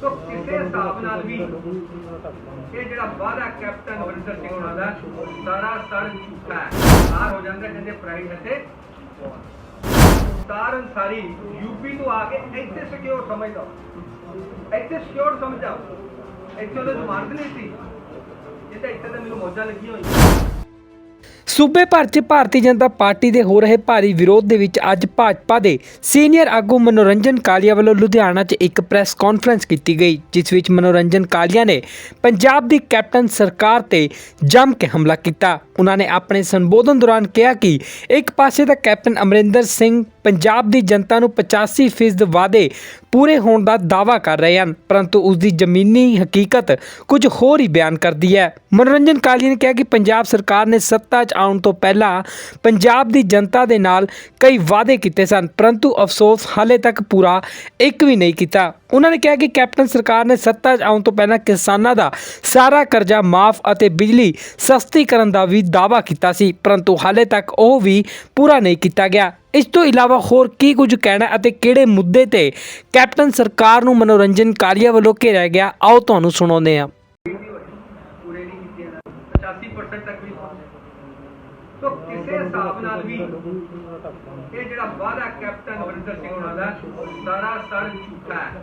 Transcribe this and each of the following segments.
तो किसी हिसाब नाल भी ये जिहड़ा वादा कैप्टन अमरिंदर सिंह होना दा सारा सर झूठा है। हार हो जाता कहते प्राइड है मुख्तार अंसारी यूपी तो आके इतने सिक्योर समझदा इतने सिक्योर समझ जाओ इतने उहदी जमानत नहीं सी ये तो इतने तो मैनूं मौजां लगी हुई। सूबे भर 'ਚ ਭਾਰਤੀ ਜਨਤਾ ਪਾਰਟੀ ਦੇ ਹੋ ਰਹੇ ਭਾਰੀ ਵਿਰੋਧ ਦੇ ਵਿੱਚ ਅੱਜ ਭਾਜਪਾ ਦੇ ਸੀਨੀਅਰ ਆਗੂ ਮਨੋਰੰਜਨ ਕਾਲੀਆ ਵੱਲੋਂ ਲੁਧਿਆਣਾ 'ਚ ਇੱਕ ਪ੍ਰੈਸ ਕਾਨਫਰੰਸ ਕੀਤੀ ਗਈ, ਜਿਸ ਵਿੱਚ ਮਨੋਰੰਜਨ ਕਾਲੀਆ ਨੇ ਪੰਜਾਬ ਦੀ ਕੈਪਟਨ ਸਰਕਾਰ ਤੇ ਜੰਮ ਕੇ ਹਮਲਾ ਕੀਤਾ। ਉਹਨਾਂ ਨੇ ਆਪਣੇ ਸੰਬੋਧਨ ਦੌਰਾਨ ਕਿਹਾ ਕਿ ਇੱਕ ਪਾਸੇ ਤਾਂ ਕੈਪਟਨ ਅਮਰਿੰਦਰ ਸਿੰਘ ਪੰਜਾਬ ਦੀ ਜਨਤਾ ਨੂੰ 85% ਵਾਅਦੇ ਪੂਰੇ ਹੋਣ ਦਾ ਦਾਅਵਾ ਕਰ ਰਹੇ ਹਨ, ਪਰੰਤੂ ਉਸ ਦੀ ਜ਼ਮੀਨੀ ਹਕੀਕਤ ਕੁਝ ਹੋਰ ਹੀ ਬਿਆਨ ਕਰਦੀ ਹੈ। ਮਨੋਰੰਜਨ ਕਾਲੀਆ ਨੇ ਕਿਹਾ ਕਿ ਪੰਜਾਬ ਸਰਕਾਰ ਨੇ ਸੱਤਾ 'ਚ ਆਉਣ ਤੋਂ ਪਹਿਲਾਂ ਪੰਜਾਬ ਦੀ ਜਨਤਾ ਦੇ ਨਾਲ ਕਈ ਵਾਅਦੇ ਕੀਤੇ ਸਨ, ਪਰੰਤੂ ਅਫਸੋਸ ਹਾਲੇ ਤੱਕ ਪੂਰਾ ਇੱਕ ਵੀ ਨਹੀਂ ਕੀਤਾ। ਉਹਨਾਂ ਨੇ ਕਿਹਾ ਕਿ ਕੈਪਟਨ ਸਰਕਾਰ ਨੇ ਸੱਤਾ 'ਚ ਆਉਣ ਤੋਂ ਪਹਿਲਾਂ ਕਿਸਾਨਾਂ ਦਾ ਸਾਰਾ ਕਰਜ਼ਾ ਮਾਫ ਅਤੇ ਬਿਜਲੀ ਸਸਤੀ ਕਰਨ ਦਾ ਵੀ ਦਾਅਵਾ ਕੀਤਾ ਸੀ, ਪਰੰਤੂ ਹਾਲੇ ਤੱਕ ਉਹ ਵੀ ਪੂਰਾ ਨਹੀਂ ਕੀਤਾ ਗਿਆ। ਇਸ ਤੋਂ ਇਲਾਵਾ ਹੋਰ ਕੀ ਕੁਝ ਕਹਿਣਾ ਅਤੇ ਕਿਹੜੇ ਮੁੱਦੇ ਤੇ ਕੈਪਟਨ ਸਰਕਾਰ ਨੂੰ ਮਨੋਰੰਜਨ ਕਾਲੀਆ ਵੱਲੋਂ ਘੇਰਿਆ ਗਿਆ, ਆਓ ਤੁਹਾਨੂੰ ਸੁਣਾਉਂਦੇ ਹਾਂ। पूरे नहीं किए 85% तक भी तो किसी हिसाब नाल भी ये जिहड़ा वादा कैप्टन अमरिंदर सिंह होना दा सारा सर झूठा है।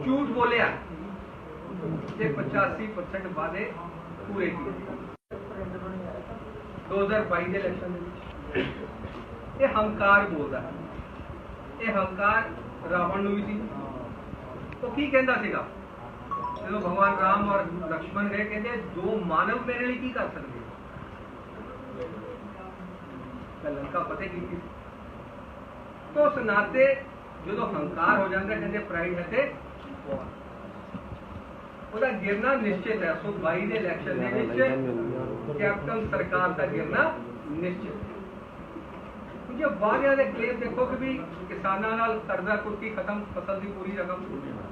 झूठ बोलिया ते 85% वादे पूरे किए 2022 के इलेक्शन ये हंकार बोलता है। ये हंकार रावण नूं भी सी तो की कहंदा सीगा जो भगवान राम और लक्ष्मण गए कहते दो मानव मेरे लिए की कर सकते लंका फतेह की तो उस नाते जो हंकार हो जाता कहते प्राइड है ਉਹਦਾ गिरना निश्चित है। सो 22 ਦੇ ਇਲੈਕਸ਼ਨ ਦੇ ਵਿੱਚ ਕੈਪਟਨ ਸਰਕਾਰ ਦਾ गिरना निश्चित है। क्योंकि वादियां ਦੇ ਕਲੇਮ ਦੇਖੋ ਕਿ ਵੀ ਕਿਸਾਨਾਂ ਨਾਲ ਕਰਜ਼ਾ ਕੁਰਕੀ ਖਤਮ, ਫਸਲ ਦੀ ਪੂਰੀ ਰਕਮ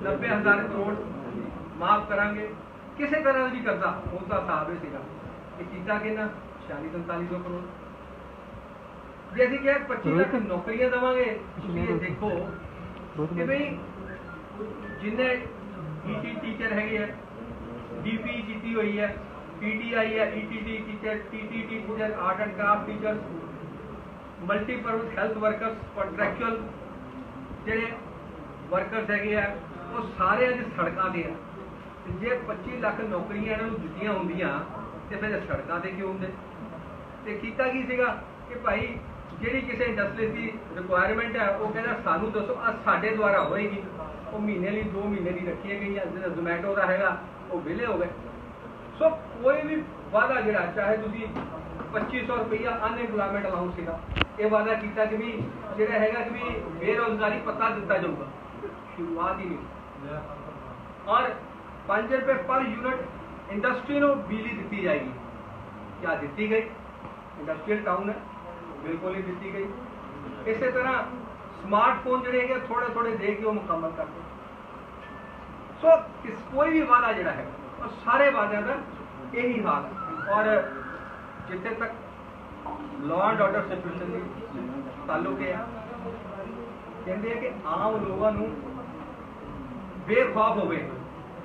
90,000 ਕਰੋੜ ਮਾਫ ਕਰਾਂਗੇ, ਕਿਸੇ ਤਰ੍ਹਾਂ ਦੀ ਕਰਜ਼ਾ ਉਹਦਾ ਹਿਸਾਬ ਹੀ ਸੀਗਾ। ਇਹ ਕੀਤਾ ਕਿੰਨਾ 46-47 ਕਰੋੜ। ਜੇ ਅਸੀਂ ਕਿਹਾ 25 ਲੱਖ ਨੌਕਰੀਆਂ ਦੇਵਾਂਗੇ, ਤੁਸੀਂ ਇਹ ਦੇਖੋ ਕਿ ਵੀ ਜਿੰਨੇ ਈਟੀ ਟੀਚਰ ਹੈਗੇ ਆ, ਡੀਪੀ ਕੀਤੀ ਹੋਈ ਹੈ, ਪੀਟੀਆਈ ਹੈ, ETT teacher, TTT teacher, art and craft teacher, multipurpose health workers, contractual ਜਿਹੜੇ ਵਰਕਰਸ ਹੈਗੇ ਆ ਉਹ ਸਾਰੇ ਅੱਜ ਸੜਕਾਂ ਤੇ ਆ। ਜੇ 25 ਲੱਖ ਨੌਕਰੀਆਂ ਇਹਨਾਂ ਨੂੰ ਦਿੱਤੀਆਂ ਹੁੰਦੀਆਂ ਤੇ ਫਿਰ ਸੜਕਾਂ ਤੇ ਕਿਉਂ ਹੁੰਦੇ? ਤੇ ਕੀਤਾ ਕੀ ਸੀਗਾ ਕਿ ਭਾਈ ਜਿਹੜੀ ਕਿਸੇ ਇੰਡਸਟਰੀ ਦੀ ਰਿਕੁਆਇਰਮੈਂਟ ਹੈ ਉਹ ਕਹਿੰਦਾ ਸਾਨੂੰ ਦੱਸੋ ਆ ਸਾਡੇ ਦੁਆਰਾ ਹੋਏਗੀ। ਉਹ ਮਹੀਨੇ ਲਈ 2 ਮਹੀਨੇ ਦੀ ਰੱਖੀ ਗਈ ਹੈ। ਜਿਹੜਾ ਜ਼ੋਮੈਟੋ ਦਾ ਹੈਗਾ ਉਹ ਵਿਹਲੇ ਹੋ ਗਏ। ਸੋ ਕੋਈ ਵੀ ਵਾਅਦਾ ਜਿਹੜਾ ਚਾਹੇ ਤੁਸੀਂ 2500 ਰੁਪਈਆ ਅਨਐਮਪਲੋਇਮੈਂਟ ਅਲਾਊਂਸ ਸੀਗਾ, ਇਹ ਵਾਅਦਾ ਕੀਤਾ ਕਿ ਵੀ ਜਿਹੜਾ ਹੈਗਾ ਕਿ ਵੀ ਬੇਰੋਜ਼ਗਾਰੀ ਪੱਤਾ ਦਿੱਤਾ ਜਾਊਗਾ, ਸ਼ੁਰੂਆਤ ਹੀ ਨਹੀਂ। ਔਰ 5 रुपये पर यूनिट इंडस्ट्री ਨੂੰ ਬਿਜਲੀ ਦਿੱਤੀ ਜਾਏਗੀ। क्या ਦਿੱਤੀ ਗਈ? ਇੰਡਸਟਰੀਅਲ ਟਾਊਨ ਹੈ, ਬਿਲਕੁਲ ਨਹੀਂ ਦਿੱਤੀ ਗਈ। ਇਸੇ ਤਰ੍ਹਾਂ ਸਮਾਰਟਫੋਨ ਜਿਹੜੇ ਹੈਗੇ ਥੋੜੇ ਥੋੜੇ ਦੇ ਕੇ ਉਹ ਮੁਕੰਮਲ ਕਰਦੇ। ਸੋ ਕੋਈ ਵੀ ਵਾਅਦਾ ਜਿਹੜਾ ਹੈ ਉਹ ਸਾਰੇ ਵਾਅਦਿਆਂ ਦਾ ਇਹੀ ਹਾਲ ਹੈ। ਔਰ ਜਿੱਥੇ ਤੱਕ ਲਾਅ ਐਂਡ ਆਰਡਰ ਸਿਚੁਏਸ਼ਨ ਦੀ ਤਾਲੁਕ ਹੈ, ਕਹਿੰਦੇ ਆ ਕਿ ਆਮ ਲੋਕਾਂ ਨੂੰ ਬੇਖੌਫ ਹੋਵੇ,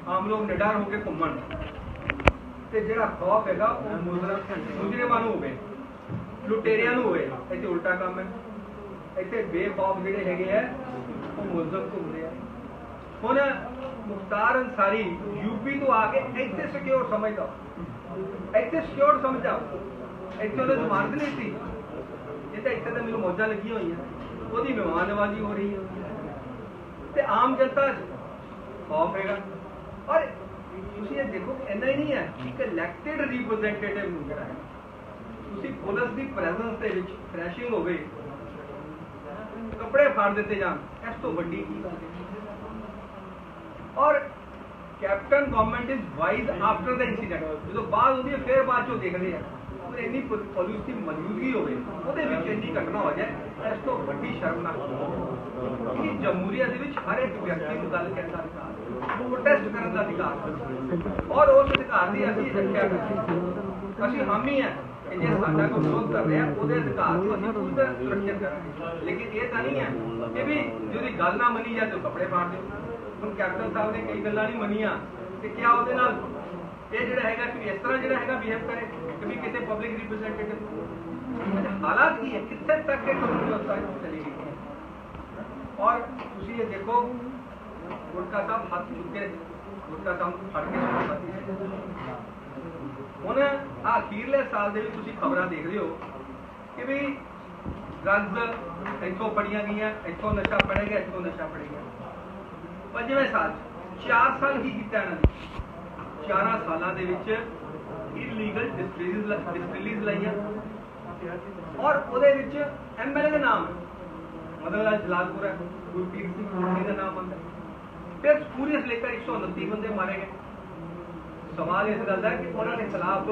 ਆਮ ਲੋਕ ਨਿਡਰ ਹੋ ਕੇ ਘੁੰਮਣ ਤੇ ਜਿਹੜਾ ਖੌਫ ਹੈਗਾ ਉਹ ਮੁਜਰਮਾਂ ਨੂੰ ਹੋਵੇ, ਲੁਟੇਰਿਆਂ ਨੂੰ ਹੋਵੇ। ਇੱਥੇ ਉਲਟਾ ਕੰਮ ਹੈ। ਇੱਥੇ ਬੇਖੌਫ ਜਿਹੜੇ ਹੈਗੇ ਆ ਉਹ ਮੁਲਜ਼ਮ ਘੁੰਮਦੇ ਆ। ਹੁਣ ਮੁਖਤਾਰ ਅੰਸਾਰੀ यूपी ਤੋਂ ਆ ਕੇ ਇੱਥੇ ਸਿਕਿਉਰ ਸਮਝਦਾ, ਇੱਥੇ ਸਿਕਿਉਰ ਸਮਝ ਜਾਓ, ਇੱਥੇ ਉਹਦੀ ਜ਼ਮਾਨਤ ਨਹੀਂ ਸੀ। ਇਹ ਤਾਂ ਇੱਥੇ ਤਾਂ ਮੈਨੂੰ ਮੌਜਾਂ ਲੱਗੀਆਂ ਹੋਈਆਂ, ਉਹਦੀ ਮਹਿਮਾਨ ਨਵਾਜ਼ੀ ਹੋ ਰਹੀ ਹੈ ਤੇ ਆਮ ਜਨਤਾ ਖੌਫ ਹੈਗਾ। ਔਰ ਤੁਸੀਂ ਇਹ ਦੇਖੋ ਕਿ ਇੰਨਾ ਹੀ ਨਹੀਂ ਹੈ ਕਿ ਇਲੈਕਟਿਡ ਰਿਪਰੈਜ਼ੈਂਟੇਟਿਵ ਨੂੰ ਜਿਹੜਾ ਹੈ ਤੁਸੀਂ ਪੁਲਿਸ ਦੀ ਪ੍ਰੈਜ਼ੈਂਸ ਦੇ ਵਿੱਚ ਕ੍ਰੈਸ਼ਿੰਗ ਹੋਵੇ, ਕੱਪੜੇ ਫਾੜ ਦਿੱਤੇ ਜਾਣ, ਇਸ ਤੋਂ ਵੱਡੀ ਕੀ ਗੱਲ ਹੈ? ਔਰ captain government is wise after the incident, ਜਦੋਂ ਬਾਅਦ ਹੁੰਦੀ ਹੈ ਫਿਰ ਬਾਅਦ ਚੋਂ ਦੇਖਦੇ ਆ। ਔਰ ਇੰਨੀ ਪੁਲਿਸ ਦੀ ਮੌਜੂਦਗੀ ਹੋਵੇ, ਉਹਦੇ ਵਿੱਚ ਇੰਨੀ ਘਟਨਾ ਹੋ ਜਾਏ, ਇਸ ਤੋਂ ਵੱਡੀ ਸ਼ਰਮਨਾਕ ਕਿ ਜਮਹੂਰੀਅਤ ਦੇ ਵਿੱਚ ਹਰ ਇੱਕ ਵਿਅਕਤੀ ਨੂੰ ਗੱਲ ਕਰਨ ਦਾ ਅਧਿਕਾਰ, ਪ੍ਰੋਟੈਸਟ ਕਰਨ ਦਾ ਅਧਿਕਾਰ, ਔਰ ਉਸ ਅਧਿਕਾਰ ਦੀ ਅਸੀਂ ਰੱਖਿਆ ਕਰਦੇ। ਅਸੀਂ ਹਾਮੀ ਹੈ ਕਿ ਜੇ ਸਾਡਾ ਕੋਈ ਵਿਰੋਧ ਕਰ ਰਿਹਾ ਉਹਦੇ ਅਧਿਕਾਰ ਨੂੰ ਅਸੀਂ ਪੂਰਾ ਸੁਰੱਖਿਅਤ ਕਰਾਂਗੇ। ਲੇਕਿਨ ਇਹ ਤਾਂ ਨਹੀਂ ਹੈ ਕਿ ਵੀ ਜਿਹਦੀ ਗੱਲ ਨਾ ਮੰਨੀ ਜਾਏ ਤਾਂ ਕੱਪੜੇ ਪਾੜ ਦਿਓ। ਹੁਣ ਕੈਪਟਨ ਸਾਹਿਬ ਨੇ ਕਈ ਗੱਲਾਂ ਨਹੀਂ ਮੰਨੀਆਂ ਤੇ ਕਿਹਾ ਉਹਦੇ ਨਾਲ ਇਹ ਜਿਹੜਾ ਹੈਗਾ ਕਿ ਇਸ ਤਰ੍ਹਾਂ ਜਿਹੜਾ ਹੈਗਾ ਬਿਹੇਵ ਕਰੇ ਕਿ ਵੀ ਕਿਸੇ ਪਬਲਿਕ ਰਿਪਰੈਜ਼ੈਂਟੇਟਿਵ ਹਾਲਾਤ ਕੀ ਹੈ, ਕਿੱਥੇ ਤੱਕ ਇਹ ਕਾਨੂੰਨ ਵਿਵਸਥਾ ਚਲੀ ਗਈ ਹੈ। ਔਰ ਤੁਸੀਂ ਇਹ ਦੇਖੋ ਗੁਟਕਾ ਸਾਹਿਬ ਹੱਥ ਚੁੱਕ ਕੇ ਗੁਟਕਾ ਸਾਹਿਬ ਫੜ ਕੇ ਹੁਣ ਅਖੀਰਲੇ ਸਾਲ ਦੇ ਵਿੱਚ ਤੁਸੀਂ ਖਬਰਾਂ ਦੇਖਦੇ ਹੋ ਕਿ ਵੀ ਡਰੱਗਸ ਇੱਥੋਂ ਫੜੀਆਂ ਗਈਆਂ, ਇੱਥੋਂ ਨਸ਼ਾ ਫੜਿਆ ਗਿਆ, ਇੱਥੋਂ ਨਸ਼ਾ ਫੜਿਆ ਗਿਆ। 5ਵੇਂ ਸਾਲ 4 ਸਾਲ ਕੀ ਕੀਤਾ ਇਹਨਾਂ ਨੇ, 4 ਸਾਲਾਂ ਦੇ ਵਿੱਚ ਇਲੀਗਲ ਡਿਸਟਿਲਰੀਜ਼ ਲਾਈਆਂ ਔਰ ਉਹਦੇ ਵਿੱਚ ਐਮਐਲਏ ਦਾ ਨਾਮ ਮਦਨ ਜਲਾਲਪੁਰ ਹੈ, ਗੁਰਪ੍ਰੀਤ ਸਿੰਘ ਕੋਹਲੀ ਦਾ ਨਾਮ ਆਉਂਦਾ। ਫਿਰ ਪੂਰੇ ਲੇਕਰ 129 ਬੰਦੇ ਮਾਰੇ ਗਏ। ਸਵਾਲ ਇਸ ਗੱਲ ਦਾ ਕਿ ਉਹਨਾਂ ਦੇ ਖਿਲਾਫ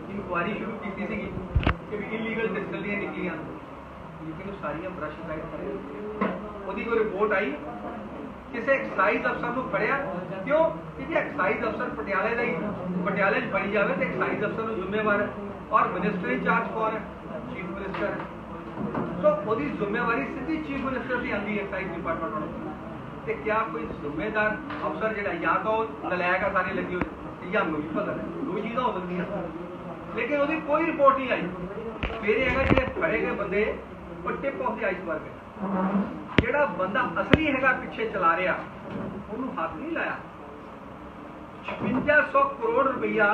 ਇਨਕੁਆਇਰੀ ਸ਼ੁਰੂ ਕੀਤੀ ਸੀਗੀ ਕਿ ਵੀ ਇਲੀਗਲ ਡਿਸਟਿਲਰੀਆਂ ਨਿਕਲੀਆਂ, ਲੇਕਿਨ ਉਹ ਸਾਰੀਆਂ ਬ੍ਰਸ਼ ਸਾਈਡ ਕਰੇ। ਉਹਦੀ ਕੋਈ ਰਿਪੋਰਟ ਆਈ, ਕਿਸੇ ਐਕਸਾਈਜ਼ ਅਫਸਰ ਨੂੰ ਫੜਿਆ, ਕਿਉਂ? ਕਿਉਂਕਿ ਐਕਸਾਈਜ਼ ਅਫਸਰ ਪਟਿਆਲੇ ਦਾ ਹੀ, ਪਟਿਆਲੇ 'ਚ ਫੜੀ ਜਾਵੇ ਤੇ ਐਕਸਾਈਜ਼ ਅਫਸਰ ਨੂੰ ਜ਼ਿੰਮੇਵਾਰ ਹੈ ਔਰ ਮਿਨਿਸਟਰ ਇੰਚਾਰਜ ਕੌਣ ਹੈ? ਚੀਫ ਮਿਨਿਸਟਰ ਹੈ। ਸੋ ਉਹਦੀ ਜ਼ਿੰਮੇਵਾਰੀ ਸਿੱਧੀ ਚੀਫ ਮਿਨਿਸਟਰ ਦੀ ਆਉਂਦੀ ਹੈ ਐਕਸਾਈਜ਼ ਡਿਪਾਰਟਮੈਂਟ ਨੂੰ। ਤੇ ਕਿਆ ਕੋਈ ਜ਼ਿੰਮੇਦਾਰ ਅਫਸਰ ਜਿਹੜਾ ਜਾਂ ਤਾਂ ਉਹ ਨਲਾਇਕ ਆ ਸਾਰੇ ਲੱਗੇ ਹੋਏ ਜਾਂ ਮੈਨੂੰ ਪਤਾ ਨਹੀਂ, ਦੋ ਚੀਜ਼ਾਂ ਹੋ ਸਕਦੀਆਂ, ਲੇਕਿਨ ਉਹਦੀ ਕੋਈ ਰਿਪੋਰਟ ਨਹੀਂ ਆਈ। ਫਿਰ ਇਹ ਹੈਗਾ ਜਿਹੜੇ ਫੜੇ ਗਏ ਬੰਦੇ ਉਹ ਟਿਪ ਆਫ ਦੀ ਆਈਸਬਰਗ ਹੈ। ਜਿਹੜਾ ਬੰਦਾ ਅਸਲੀ ਹੈਗਾ ਪਿੱਛੇ ਚਲਾ ਰਿਹਾ ਉਹਨੂੰ ਹੱਥ ਨਹੀਂ ਲਾਇਆ। 5600 ਕਰੋੜ ਰੁਪਈਆ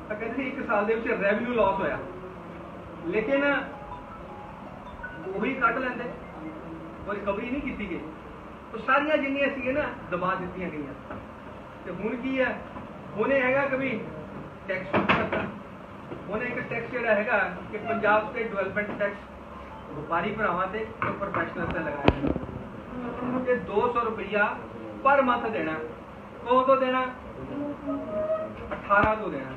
ਤਾਂ ਕਹਿੰਦੇ 1 ਸਾਲ ਦੇ ਵਿੱਚ ਰੈਵਨਿਊ ਲਾਸ ਹੋਇਆ, ਲੇਕਿਨ ਉਹੀ ਕੱਢ ਲੈਂਦੇ, ਕੋਈ ਰਿਕਵਰੀ ਨਹੀਂ ਕੀਤੀ ਗਈ। ਉਹ ਸਾਰੀਆਂ ਜਿੰਨੀਆਂ ਸੀਗੇ ਨਾ ਦਬਾ ਦਿੱਤੀਆਂ ਗਈਆਂ। ਤੇ ਹੁਣ ਕੀ ਹੈ, ਹੁਣ ਇਹ ਹੈਗਾ ਕਿ ਵੀ ਟੈਕਸ ਕਰਦਾ। ਹੁਣ ਇੱਕ ਟੈਕਸ ਜਿਹੜਾ ਹੈਗਾ ਕਿ ਪੰਜਾਬ ਸਟੇਟ ਡਿਵੈਲਪਮੈਂਟ ਟੈਕਸ ਵਪਾਰੀ ਭਰਾਵਾਂ ਤੇ ਪ੍ਰੋਫੈਸ਼ਨਲ ਤੇ ਲਗਾਇਆ ਤੇ 200 ਰੁਪਈਆ ਪਰ ਮੰਥ ਦੇਣਾ। ਕਦੋਂ ਤੋਂ ਦੇਣਾ? 18 ਤੋਂ ਦੇਣਾ।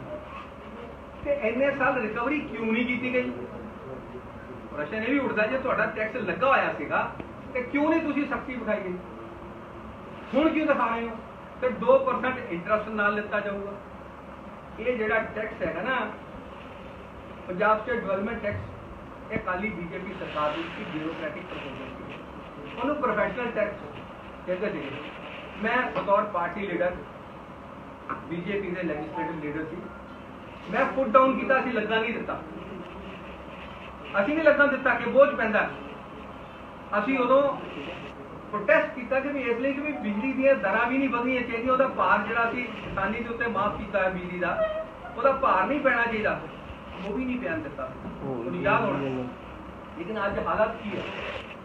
ਤੇ ਇੰਨੇ ਸਾਲ ਰਿਕਵਰੀ ਕਿਉਂ ਨਹੀਂ ਕੀਤੀ ਗਈ? ਪ੍ਰਸ਼ਨ ਇਹ ਵੀ ਉੱਠਦਾ ਜੇ ਤੁਹਾਡਾ ਟੈਕਸ ਲੱਗਾ ਹੋਇਆ ਸੀਗਾ ਤੇ ਕਿਉਂ ਨਹੀਂ ਤੁਸੀਂ ਸਖਤੀ ਵਿਖਾਈ ਗਈ? ਹੁਣ ਕਿਉਂ ਦਿਖਾ ਰਹੇ ਹੋ? ਤੇ 2% ਇੰਟਰਸਟ ਨਾਲ ਲਿੱਤਾ ਜਾਊਗਾ। ਇਹ ਜਿਹੜਾ ਟੈਕਸ ਹੈਗਾ ਨਾ ਪੰਜਾਬ ਸਟੇਟ ਡਿਵੈਲਪਮੈਂਟ ਟੈਕਸ, ਇਹ ਕਾਲੀ ਬੀਜੇਪੀ ਸਰਕਾਰ ਦੀ ਬਿਊਰੋਕ੍ਰੈਟਿਕ ਪ੍ਰਪੋਜ਼ਲ ਸੀ। ਉਹਨੂੰ ਪ੍ਰੋਫੈਸ਼ਨਲ ਟੈਕਸ ਕਹਿੰਦੇ ਸੀ। ਮੈਂ ਬਤੌਰ ਪਾਰਟੀ ਲੀਡਰ ਬੀਜੇਪੀ ਦੇ ਲੈਜਿਸਲੇਟਿਵ ਲੀਡਰ ਸੀ, ਮੈਂ ਫੁੱਟ ਡਾਊਨ ਕੀਤਾ ਸੀ, ਲੱਗਾ ਨਹੀਂ ਦਿੱਤਾ। ਅਸੀਂ ਨਹੀਂ ਲੱਗਣ ਦਿੱਤਾ ਕਿ ਬੋਝ ਪੈਂਦਾ। ਅਸੀਂ ਉਦੋਂ ਪ੍ਰੋਟੈਸਟ ਕੀਤਾ ਕਿ ਵੀ ਇਸ ਲਈ ਕਿ ਵੀ ਬਿਜਲੀ ਦੀਆਂ ਦਰਾਂ ਵੀ ਨਹੀਂ ਵਧਣੀਆਂ ਚਾਹੀਦੀਆਂ, ਉਹਦਾ ਭਾਰ ਜਿਹੜਾ ਸੀ ਕਿਸਾਨੀ ਦੇ ਉੱਤੇ ਮਾਫ ਕੀਤਾ ਹੈ ਬਿਜਲੀ ਦਾ, ਉਹਦਾ ਭਾਰ ਨਹੀਂ ਪੈਣਾ ਚਾਹੀਦਾ, ਉਹ ਵੀ ਨਹੀਂ ਪੈਣ ਦਿੱਤਾ। ਉਹਨੂੰ ਯਾਦ ਹੋਣਾ। ਲੇਕਿਨ ਅੱਜ ਹਾਲਾਤ ਕੀ ਹੈ?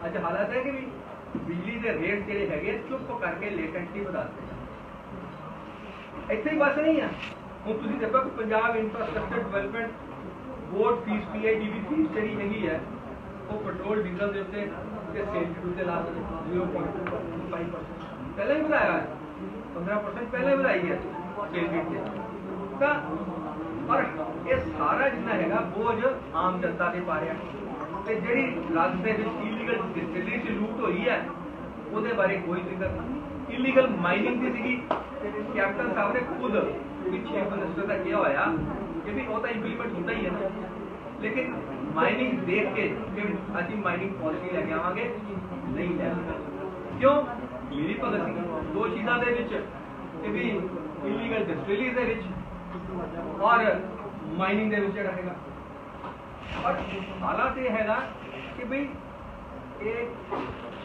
ਅੱਜ ਹਾਲਾਤ ਹੈ ਕਿ ਵੀ ਬਿਜਲੀ ਦੇ ਰੇਟ ਜਿਹੜੇ ਹੈਗੇ ਚੁੱਪ ਕਰਕੇ ਲੇਟੈਂਟਲੀ ਵਧਾ ਦਿੱਤੇ। ਇੱਥੇ ਹੀ ਬਸ ਨਹੀਂ ਹੈ। ਹੁਣ ਤੁਸੀਂ ਦੇਖੋ ਕਿ Punjab infrastructure development board fees PID ਦੀ ਫੀਸ ਜਿਹੜੀ ਹੈਗੀ ਹੈ ਉਹ ਪੈਟਰੋਲ ਡੀਜ਼ਲ ਦੇ ਉੱਤੇ ਤੇ ਸੇਲ ਡਿਊਟੀ ਤੇ ਲਾ ਦਿੱਤੇ 0.5%। ਪਹਿਲਾਂ ਹੀ ਵਧਾਇਆ ਹੈ, 15% ਪਹਿਲਾਂ ਹੀ ਵਧਾਈ ਹੈ ਸੇਲ ਡਿਊਟੀ ਤੇ। ਤਾਂ ਪਰ ਇਹ ਸਾਰਾ ਜਿੰਨਾ ਹੈਗਾ ਬੋਝ ਆਮ ਜਨਤਾ ਤੇ ਪਾ ਰਿਹਾ। ਤੇ ਜਿਹੜੀ ਰਾਜ ਦੇ ਵਿੱਚ ਇਲੀਗਲ ਡਿਸਟਿਲਰੀ 'ਚ ਲੂਟ ਹੋਈ ਹੈ ਉਹਦੇ ਬਾਰੇ ਕੋਈ ਜ਼ਿਕਰ ਨਹੀਂ। ਇਲੀਗਲ ਮਾਈਨਿੰਗ ਦੀ ਸੀਗੀ, ਕੈਪਟਨ ਸਾਹਿਬ ਨੇ ਖੁਦ ਪਿੱਛੇ ਮਿਨਿਸਟਰ ਦਾ ਕਿਹਾ ਹੋਇਆ ਕਿ ਵੀ ਉਹ ਤਾਂ ਇੰਪਲੀਮੈਂਟ ਹੁੰਦਾ ਹੀ ਹੈ ਨਾ, ਲੇਕਿਨ ਮਾਈਨਿੰਗ ਦੇਖ ਕੇ ਫਿਰ ਅਸੀਂ ਮਾਈਨਿੰਗ ਪਾਲਿਸੀ ਲੈ ਕੇ ਆਵਾਂਗੇ, ਨਹੀਂ ਲੈ ਕਿਉਂ? ਮੇਰੀ ਭਗਤ ਸੀ ਦੋ ਚੀਜ਼ਾਂ ਦੇ ਵਿੱਚ ਕਿ ਵੀ ਇਲੀਗਲ ਡਿਸਟਿਲਰੀ ਦੇ ਵਿੱਚ ਔਰ ਮਾਈਨਿੰਗ ਦੇ ਵਿੱਚ ਜਿਹੜਾ ਹੈਗਾ। ਔਰ ਹਾਲਾਤ ਇਹ ਹੈਗਾ ਕਿ ਬਈ ਇਹ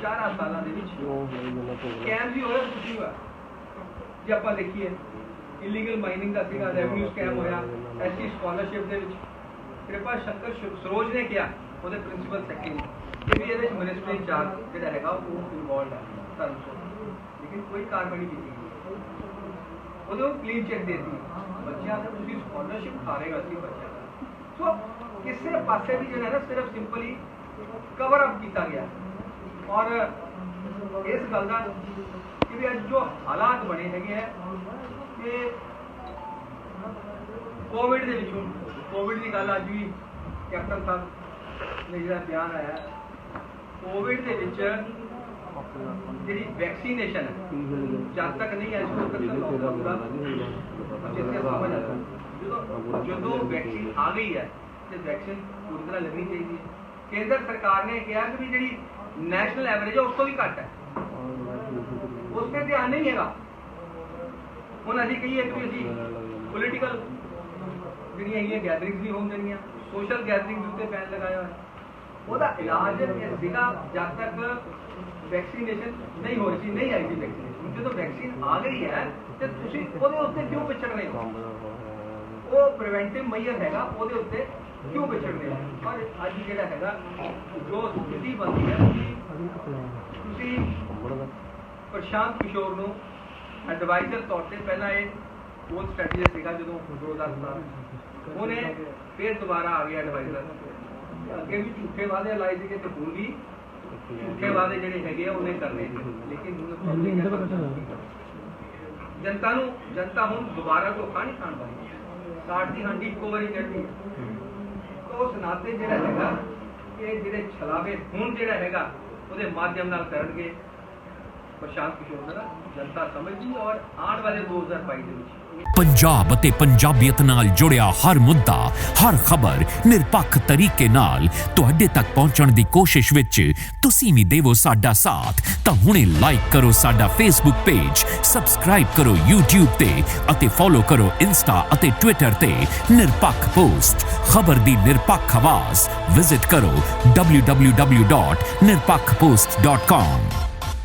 4 ਸਾਲਾਂ ਦੇ ਵਿੱਚ ਸਕੈਮ ਵੀ ਹੋਇਆ, ਕੁਝ ਵੀ ਹੋਇਆ। ਜੇ ਆਪਾਂ ਦੇਖੀਏ ਇਲੀਗਲ ਮਾਈਨਿੰਗ ਦਾ ਸੀਗਾ, ਰੈਵਨਿਊ ਸਕੈਮ ਹੋਇਆ, SC ਸਕਾਲਰਸ਼ਿਪ ਦੇ ਵਿੱਚ ਕਿਰਪਾ ਸ਼ੰਕਰ ਸਰੋਜ ਨੇ ਕਿਹਾ, ਉਹਦੇ ਪ੍ਰਿੰਸੀਪਲ ਸੈਕਟਰੀ ਕਿ ਵੀ ਇਹਦੇ ਵਿੱਚ ਮਿਨਿਸਟਰੀ ਇੰਚਾਰਜ ਜਿਹੜਾ ਹੈਗਾ ਉਹ ਇਨਵੋਲਡ ਹੈ ਧਰਮ ਤੋਂ, ਲੇਕਿਨ ਕੋਈ ਕਾਰਵਾਈ ਨਹੀਂ ਕੀਤੀ। ਉਹਦੇ ਕਲੀਨ ਚੈੱਕ ਦੇ ਦਿੱਤੀ ਬੱਚਿਆਂ ਦਾ, ਤੁਸੀਂ ਸਕਾਲਰਸ਼ਿਪ ਖਾ ਰਹੇਗਾ ਸੀ ਬੱਚਿਆਂ ਦਾ। ਸੋ ਕਿਸੇ ਪਾਸੇ ਵੀ ਜਿਹੜਾ ਹੈ ਨਾ ਸਿਰਫ ਸਿੰਪਲੀ ਕਵਰ ਅਪ ਕੀਤਾ ਗਿਆ। ਔਰ ਇਸ ਗੱਲ ਦਾ ਕਿ ਵੀ ਅੱਜ ਜੋ ਹਾਲਾਤ ਬਣੇ ਹੈਗੇ ਹੈ ਕਿ ਕੋਵਿਡ ਦੇ ਵਿੱਚ, ਕੋਵਿਡ ਦੀ ਗੱਲ ਅੱਜ ਵੀ ਕੈਪਟਨ ਸਾਹਿਬ ਨੇ ਜਿਹੜਾ ਬਿਆਨ ਆਇਆ, ਕੋਵਿਡ ਦੇ ਵਿੱਚ ਜਿਹੜੀ ਵੈਕਸੀਨੇਸ਼ਨ ਹੈ ਜਦ ਤੱਕ ਨਹੀਂ ਆਈ ਉਦੋਂ ਤੱਕ ਜਦੋਂ ਵੈਕਸੀਨ ਆ ਗਈ ਹੈ ਤੇ ਵੈਕਸੀਨ ਪੂਰੀ ਤਰ੍ਹਾਂ ਲੱਗਣੀ ਚਾਹੀਦੀ ਹੈ। ਕੇਂਦਰ ਸਰਕਾਰ ਨੇ ਕਿਹਾ ਕਿ ਵੀ ਜਿਹੜੀ ਨੈਸ਼ਨਲ ਐਵਰੇਜ ਹੈ ਉਸ ਤੋਂ ਵੀ ਘੱਟ ਹੈ। ਉਸ ਤੇ ਧਿਆਨ ਨਹੀਂ ਹੈਗਾ। ਹੁਣ ਅਸੀਂ ਕਹੀਏ ਕਿ ਅਸੀਂ ਪੋਲੀਟੀਕਲ ਜਿਹੜੀਆਂ ਹੈਗੀਆਂ ਗੈਦਰਿੰਗਸ ਵੀ ਹੋਣ ਦੇਣੀਆਂ, ਸੋਸ਼ਲ ਗੈਦਰਿੰਗ ਉੱਤੇ ਬੈਨ ਲਗਾਇਆ ਹੋਇਆ। ਉਹਦਾ ਇਲਾਜ ਇਹ ਸੀਗਾ ਜਦ ਤੱਕ ਵੈਕਸੀਨੇਸ਼ਨ ਨਹੀਂ ਹੋ ਰਹੀ ਸੀ, ਨਹੀਂ ਆਈ ਸੀ ਵੈਕਸੀਨੇਸ਼ਨ। ਜਦੋਂ ਵੈਕਸੀਨ ਆ ਗਈ ਹੈ ਤੇ ਤੁਸੀਂ ਉਹਦੇ ਉੱਤੇ ਕਿਉਂ ਵਿਚੜ ਰਹੇ ਹੋ? ਉਹ ਪ੍ਰੀਵੈਂਟਿਵ ਮੈਜਰ ਹੈਗਾ, ਉਹਦੇ ਉੱਤੇ ਕਿਉਂ ਵਿਚੜ ਰਹੇ ਹੋ? ਪਰ ਅੱਜ ਜਿਹੜਾ ਹੈਗਾ ਜੋ ਸਥਿਤੀ ਬਣਦੀ ਹੈ ਕਿ ਤੁਸੀਂ ਪ੍ਰਸ਼ਾਂਤ ਕਿਸ਼ੋਰ ਨੂੰ ਐਡਵਾਈਜ਼ਰ ਤੌਰ ਤੇ ਪਹਿਲਾਂ ਇਹ ਬਹੁਤ ਸਟ੍ਰੈਟਜੀ ਸੀਗਾ ਜਦੋਂ 2017 ਉਹਨੇ ਫਿਰ ਦੁਬਾਰਾ ਆ ਗਿਆ ਐਡਵਾਈਜ਼ਰ। ਅੱਗੇ ਵੀ ਝੂਠੇ ਵਾਅਦੇ ਲਾਏ ਸੀਗੇ ਤੇ ਹੁਣ ਵੀ ਝੂਠੇ ਵਾਅਦੇ ਜਿਹੜੇ ਹੈਗੇ ਆ ਉਹਨੇ ਕਰਨੇ ਸੀ, ਲੇਕਿਨ ਜਨਤਾ ਹੁਣ ਦੁਬਾਰਾ ਧੋਖਾ ਨਹੀਂ ਖਾਣ ਪਾਈ। 60 ਦੀ ਹਾਂਡੀ ਇੱਕੋ ਵਾਰੀ ਚੜ੍ਹਦੀ ਹੈ। ਤਾਂ ਉਸ ਨਾਤੇ ਜਿਹੜਾ ਹੈਗਾ ਇਹ ਜਿਹੜੇ ਛਲਾਵੇ ਹੁਣ ਜਿਹੜਾ ਹੈਗਾ ਉਹਦੇ ਮਾਧਿਅਮ ਨਾਲ ਕਰਨਗੇ ਪ੍ਰਸ਼ਾਂਤ ਕਿਸ਼ੋਰ ਦਾ ਜਨਤਾ ਸਮਝਦੀ। ਔਰ ਆਉਣ ਵਾਲੇ 2022 ਦੇ ਵਿੱਚ ਪੰਜਾਬ ਅਤੇ ਪੰਜਾਬੀਅਤ ਨਾਲ ਜੁੜਿਆ ਹਰ ਮੁੱਦਾ, ਹਰ ਖਬਰ ਨਿਰਪੱਖ ਤਰੀਕੇ ਨਾਲ ਤੁਹਾਡੇ ਤੱਕ ਪਹੁੰਚਣ ਦੀ ਕੋਸ਼ਿਸ਼ ਵਿੱਚ ਤੁਸੀਂ ਵੀ ਦੇਵੋ ਸਾਡਾ ਸਾਥ। ਤਾਂ ਹੁਣੇ ਲਾਈਕ ਕਰੋ ਸਾਡਾ ਫੇਸਬੁੱਕ ਪੇਜ, ਸਬਸਕ੍ਰਾਈਬ ਕਰੋ YouTube ਤੇ ਅਤੇ ਫੋਲੋ ਕਰੋ ਇੰਸਟਾ ਅਤੇ ਟਵਿੱਟਰ ਤੇ ਨਿਰਪੱਖ ਪੋਸਟ, ਖਬਰ ਦੀ ਨਿਰਪੱਖ ਆਵਾਜ਼। ਵਿਜ਼ਿਟ ਕਰੋ www.nirpakhpost.com।